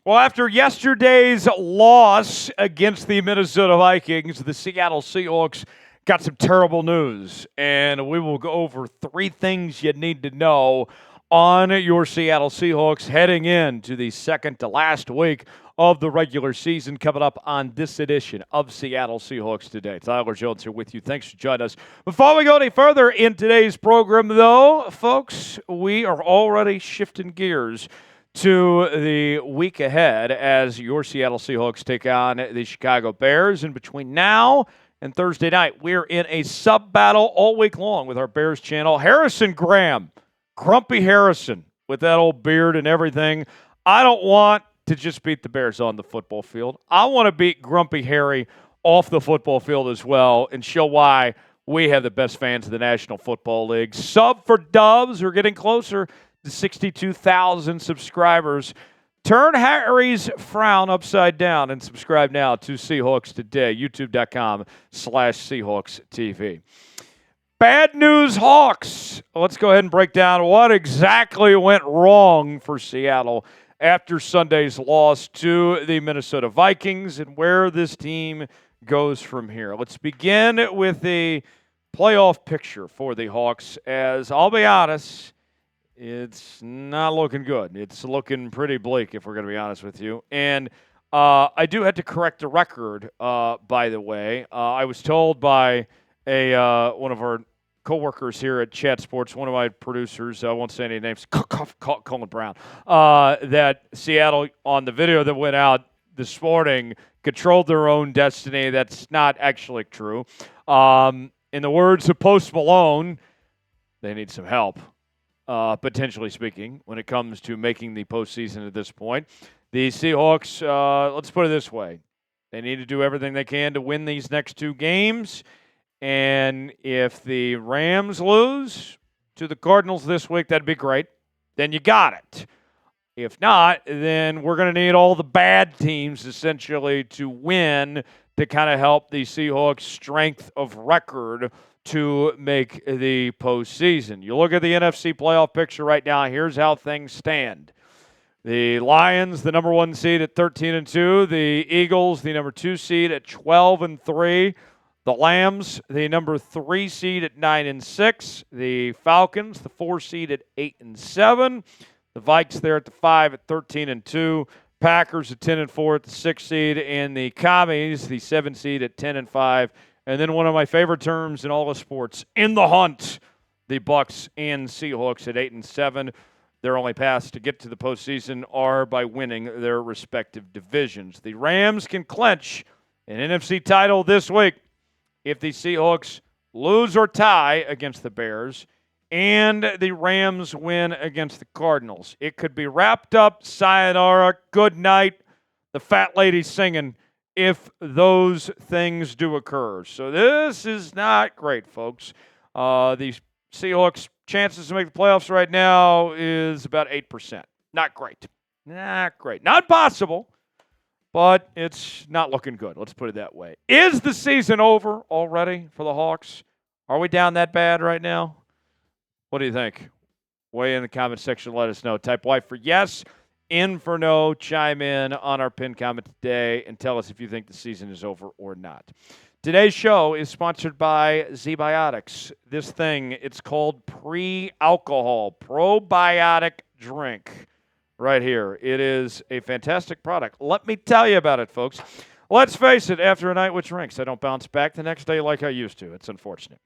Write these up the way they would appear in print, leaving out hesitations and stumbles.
Well, after yesterday's loss against the Minnesota Vikings, the Seattle Seahawks got some terrible news, and we will go over three things you need to know on your Seattle Seahawks heading into the second to last week of the regular season coming up on this edition of Seattle Seahawks Today. Tyler Jones here with you. Thanks for joining us. Before we go any further in today's program, though, folks, we are already shifting gears to the week ahead as your Seattle Seahawks take on the Chicago Bears. And between now and Thursday night, we're in a sub-battle all week long with our Bears channel. Harrison Graham, Grumpy Harrison, with that old beard and everything. I don't want to just beat the Bears on the football field. I want to beat Grumpy Harry off the football field as well and show why we have the best fans in the National Football League. Sub for Dubs, we're getting closer to 62,000 subscribers. Turn Harry's frown upside down and subscribe now to Seahawks Today, youtube.com/Seahawks TV. Bad news, Hawks. Let's go ahead and break down what exactly went wrong for Seattle after Sunday's loss to the Minnesota Vikings and where this team goes from here. Let's begin with the playoff picture for the Hawks, as I'll be honest, it's not looking good. It's looking pretty bleak, if we're going to be honest with you. And I do have to correct the record, by the way. I was told by one of our co-workers here at Chat Sports, one of my producers, I won't say any names, Colin Brown, that Seattle, on the video that went out this morning, controlled their own destiny. That's not actually true. In the words of Post Malone, they need some help. Potentially speaking, when it comes to making the postseason at this point. The Seahawks, let's put it this way. They need to do everything they can to win these next two games. And if the Rams lose to the Cardinals this week, that'd be great. Then you got it. If not, then we're going to need all the bad teams essentially to win to kind of help the Seahawks' strength of record to make the postseason. You look at the NFC playoff picture right now, here's how things stand. The Lions, the number 1 seed at 13-2. The Eagles, the number 2 seed at 12-3. The Lambs, the number 3 seed at 9-6. The Falcons, the 4 seed at 8-7. The Vikes there at the 5 at 13-2. Packers at 10-4 at the 6 seed. And the Commies, the 7 seed at 10-5. And then one of my favorite terms in all of sports, in the hunt, the Bucs and Seahawks at 8-7. Their only paths to get to the postseason are by winning their respective divisions. The Rams can clinch an NFC title this week if the Seahawks lose or tie against the Bears and the Rams win against the Cardinals. It could be wrapped up, sayonara, good night, the fat lady singing, if those things do occur. So this is not great, folks. The Seahawks' chances to make the playoffs right now is about 8%. Not great. Not great. Not possible, but it's not looking good. Let's put it that way. Is the season over already for the Hawks? Are we down that bad right now? What do you think? Weigh in the comment section. Let us know. Type Y for yes. In for no, chime in on our pinned comment today and tell us if you think the season is over or not. Today's show is sponsored by ZBiotics. This thing, it's called pre-alcohol probiotic drink right here. It is a fantastic product. Let me tell you about it, folks. Let's face it, after a night with drinks, I don't bounce back the next day like I used to. It's unfortunate.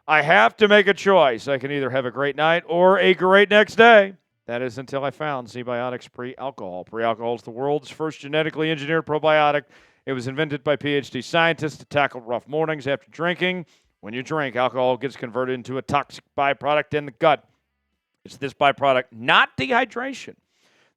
I have to make a choice. I can either have a great night or a great next day. That is until I found ZBiotics Pre-Alcohol. Pre-Alcohol is the world's first genetically engineered probiotic. It was invented by PhD scientists to tackle rough mornings after drinking. When you drink, alcohol gets converted into a toxic byproduct in the gut. It's this byproduct, not dehydration,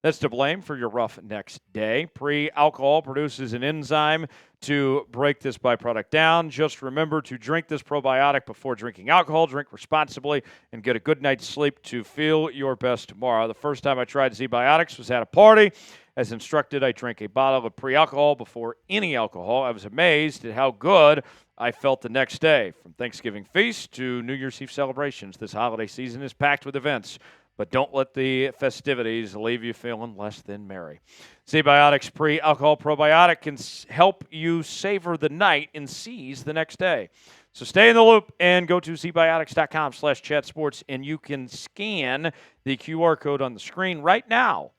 that's to blame for your rough next day. Pre-alcohol produces an enzyme to break this byproduct down. Just remember to drink this probiotic before drinking alcohol. Drink responsibly and get a good night's sleep to feel your best tomorrow. The first time I tried ZBiotics was at a party. As instructed, I drank a bottle of pre-alcohol before any alcohol. I was amazed at how good I felt the next day. From Thanksgiving feast to New Year's Eve celebrations, this holiday season is packed with events. but don't let the festivities leave you feeling less than merry. ZBiotics pre-alcohol probiotic can help you savor the night and seize the next day. So stay in the loop and go to zbiotics.com/chatsports, and you can scan the QR code on the screen right now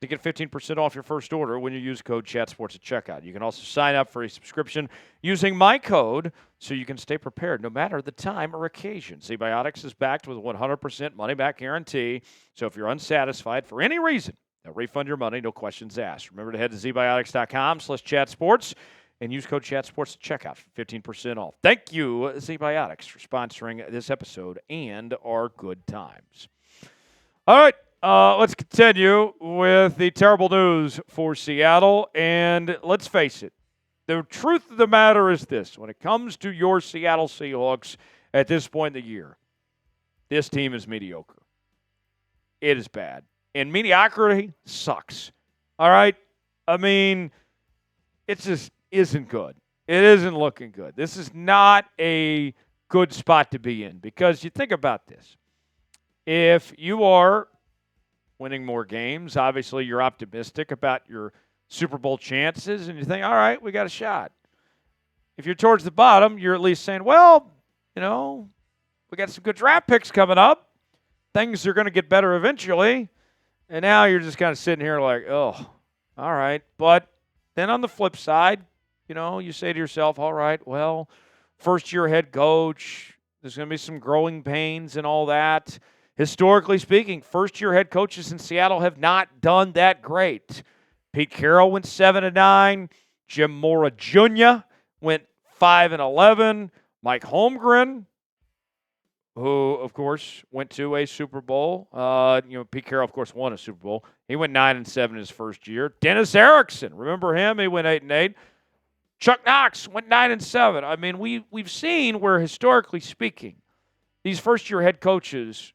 to get 15% off your first order when you use code ChatSports at checkout. You can also sign up for a subscription using my code so you can stay prepared no matter the time or occasion. ZBiotics is backed with a 100% money-back guarantee, so if you're unsatisfied for any reason, they'll refund your money, no questions asked. Remember to head to zbiotics.com/chatsports and use code ChatSports at checkout for 15% off. Thank you, ZBiotics, for sponsoring this episode and our good times. All right. Let's continue with the terrible news for Seattle. And let's face it, the truth of the matter is this. When it comes to your Seattle Seahawks at this point in the year, this team is mediocre. It is bad. And mediocrity sucks. All right? I mean, it just isn't good. It isn't looking good. This is not a good spot to be in because you think about this. If you are winning more games, obviously you're optimistic about your Super Bowl chances, and you think, all right, we got a shot. If you're towards the bottom, you're at least saying, well, we got some good draft picks coming up. Things are going to get better eventually. And now you're just kind of sitting here like, oh, all right. But then on the flip side, you say to yourself, all right, well, first-year head coach, there's going to be some growing pains and all that. Historically speaking, first-year head coaches in Seattle have not done that great. Pete Carroll went 7-9. Jim Mora Jr. went 5-11. Mike Holmgren, who, of course, went to a Super Bowl. Pete Carroll, of course, won a Super Bowl. He went 9-7 his first year. Dennis Erickson, remember him? He went 8-8. Chuck Knox went 9-7. I mean, we've seen where, historically speaking, these first-year head coaches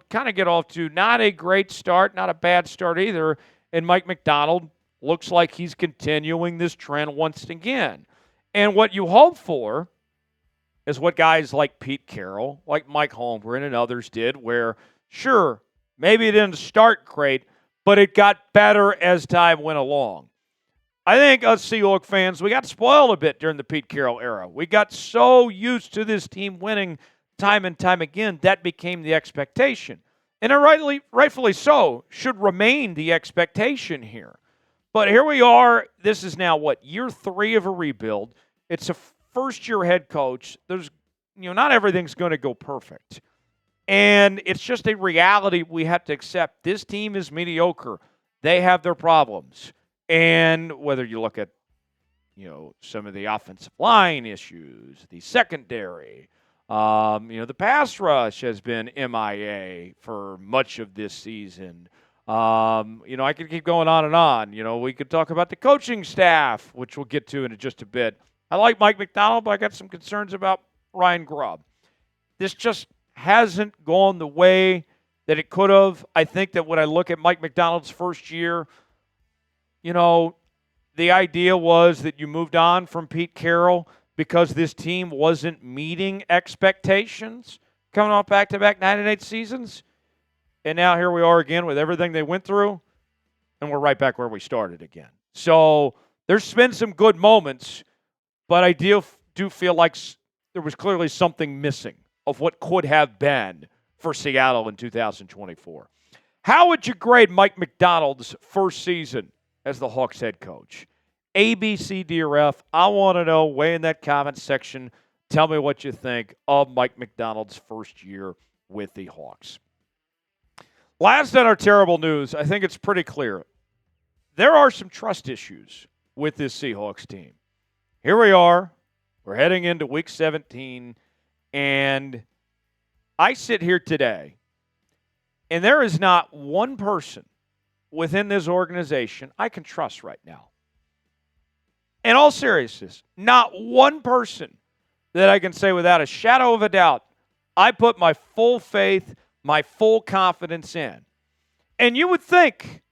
kind of get off to not a great start, not a bad start either. And Mike Macdonald looks like he's continuing this trend once again. And what you hope for is what guys like Pete Carroll, like Mike Holmgren and others did, where, sure, maybe it didn't start great, but it got better as time went along. I think us Seahawks fans, we got spoiled a bit during the Pete Carroll era. We got so used to this team winning time and time again, that became the expectation. And it rightfully so, should remain the expectation here. But here we are. This is now, year 3 of a rebuild. It's a first-year head coach. There's, not everything's going to go perfect. And it's just a reality we have to accept. This team is mediocre. They have their problems. And whether you look at, some of the offensive line issues, the secondary, the pass rush has been MIA for much of this season. I could keep going on and on. We could talk about the coaching staff, which we'll get to in just a bit. I like Mike Macdonald, but I got some concerns about Ryan Grubb. This just hasn't gone the way that it could have. I think that when I look at Mike Macdonald's first year, the idea was that you moved on from Pete Carroll because this team wasn't meeting expectations coming off back-to-back 9-8 seasons. And now here we are again with everything they went through, and we're right back where we started again. So there's been some good moments, but I do feel like there was clearly something missing of what could have been for Seattle in 2024. How would you grade Mike Macdonald's first season as the Hawks head coach? A, B, C, D, or F. I want to know. Weigh in that comment section. Tell me what you think of Mike Macdonald's first year with the Hawks. Last on our terrible news, I think it's pretty clear. There are some trust issues with this Seahawks team. Here we are. We're heading into Week 17, and I sit here today, and there is not one person within this organization I can trust right now. In all seriousness, not one person that I can say without a shadow of a doubt, I put my full faith, my full confidence in. And you would think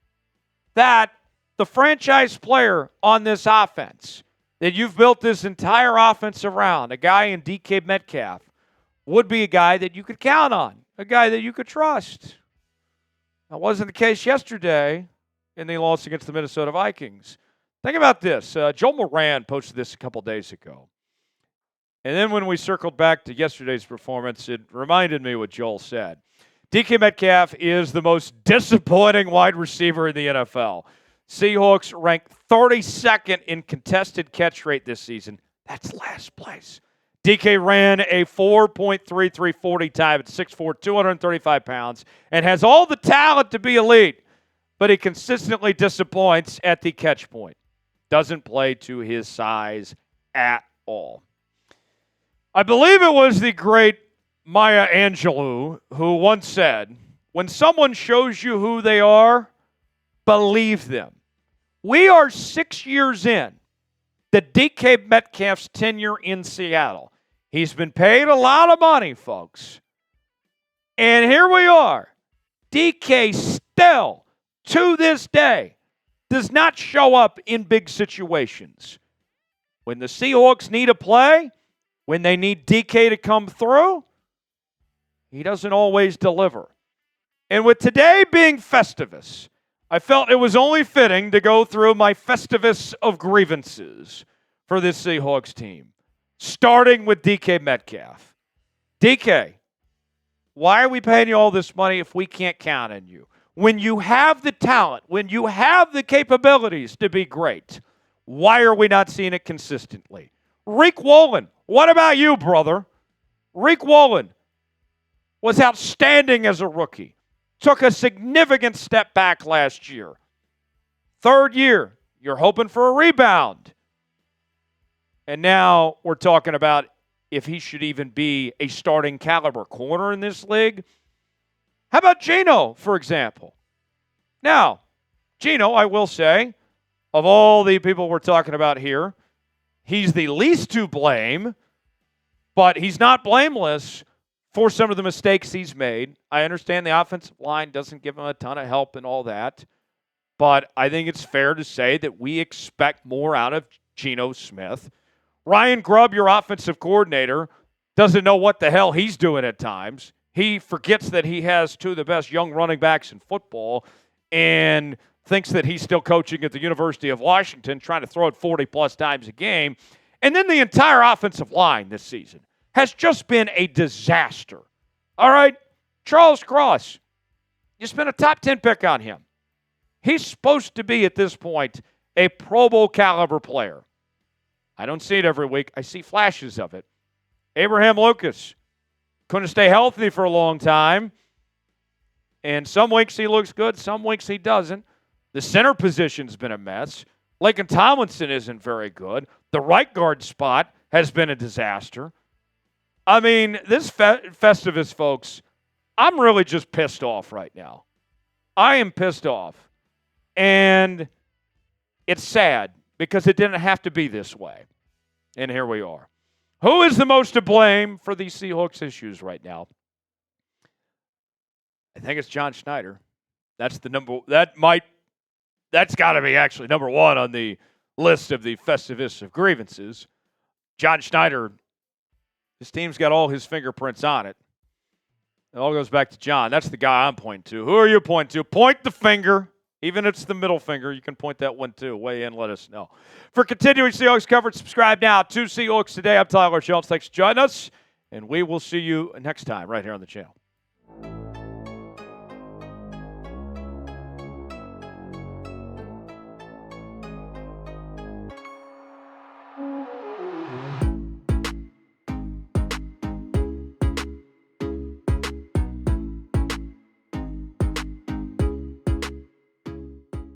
that the franchise player on this offense that you've built this entire offense around, a guy in DK Metcalf, would be a guy that you could count on, a guy that you could trust. That wasn't the case yesterday in the loss against the Minnesota Vikings. Think about this. Joel Moran posted this a couple days ago. And then when we circled back to yesterday's performance, it reminded me what Joel said. DK Metcalf is the most disappointing wide receiver in the NFL. Seahawks ranked 32nd in contested catch rate this season. That's last place. DK ran a 4.3340 time at 6'4", 235 pounds, and has all the talent to be elite, but he consistently disappoints at the catch point. Doesn't play to his size at all. I believe it was the great Maya Angelou who once said, when someone shows you who they are, believe them. We are 6 years in the DK Metcalf's tenure in Seattle. He's been paid a lot of money, folks. And here we are. DK still, to this day, does not show up in big situations. When the Seahawks need a play, when they need DK to come through, he doesn't always deliver. And with today being Festivus, I felt it was only fitting to go through my Festivus of grievances for this Seahawks team, starting with DK Metcalf. DK, why are we paying you all this money if we can't count on you? When you have the talent, when you have the capabilities to be great, why are we not seeing it consistently? Riq Woolen, what about you, brother? Riq Woolen was outstanding as a rookie. Took a significant step back last year. Third year, you're hoping for a rebound. And now we're talking about if he should even be a starting caliber corner in this league. How about Geno, for example? Now, Geno, I will say, of all the people we're talking about here, he's the least to blame, but he's not blameless for some of the mistakes he's made. I understand the offensive line doesn't give him a ton of help and all that, but I think it's fair to say that we expect more out of Geno Smith. Ryan Grubb, your offensive coordinator, doesn't know what the hell he's doing at times. He forgets that he has two of the best young running backs in football and thinks that he's still coaching at the University of Washington, trying to throw it 40-plus times a game. And then the entire offensive line this season has just been a disaster. All right, Charles Cross, you spent a top 10 pick on him. He's supposed to be, at this point, a Pro Bowl caliber player. I don't see it every week. I see flashes of it. Abraham Lucas couldn't stay healthy for a long time. And some weeks he looks good, some weeks he doesn't. The center position's been a mess. Laken Tomlinson isn't very good. The right guard spot has been a disaster. I mean, this Festivus, folks, I'm really just pissed off right now. I am pissed off. And it's sad because it didn't have to be this way. And here we are. Who is the most to blame for these Seahawks issues right now? I think it's John Schneider. That's the number. That's got to be actually number one on the list of the Festivus of grievances. John Schneider, his team's got all his fingerprints on it. It all goes back to John. That's the guy I'm pointing to. Who are you pointing to? Point the finger. Even if it's the middle finger, you can point that one too. Weigh in, let us know. For continuing Seahawks coverage, subscribe now to Seahawks Today. I'm Tyler Jones. Thanks for joining us, and we will see you next time right here on the channel.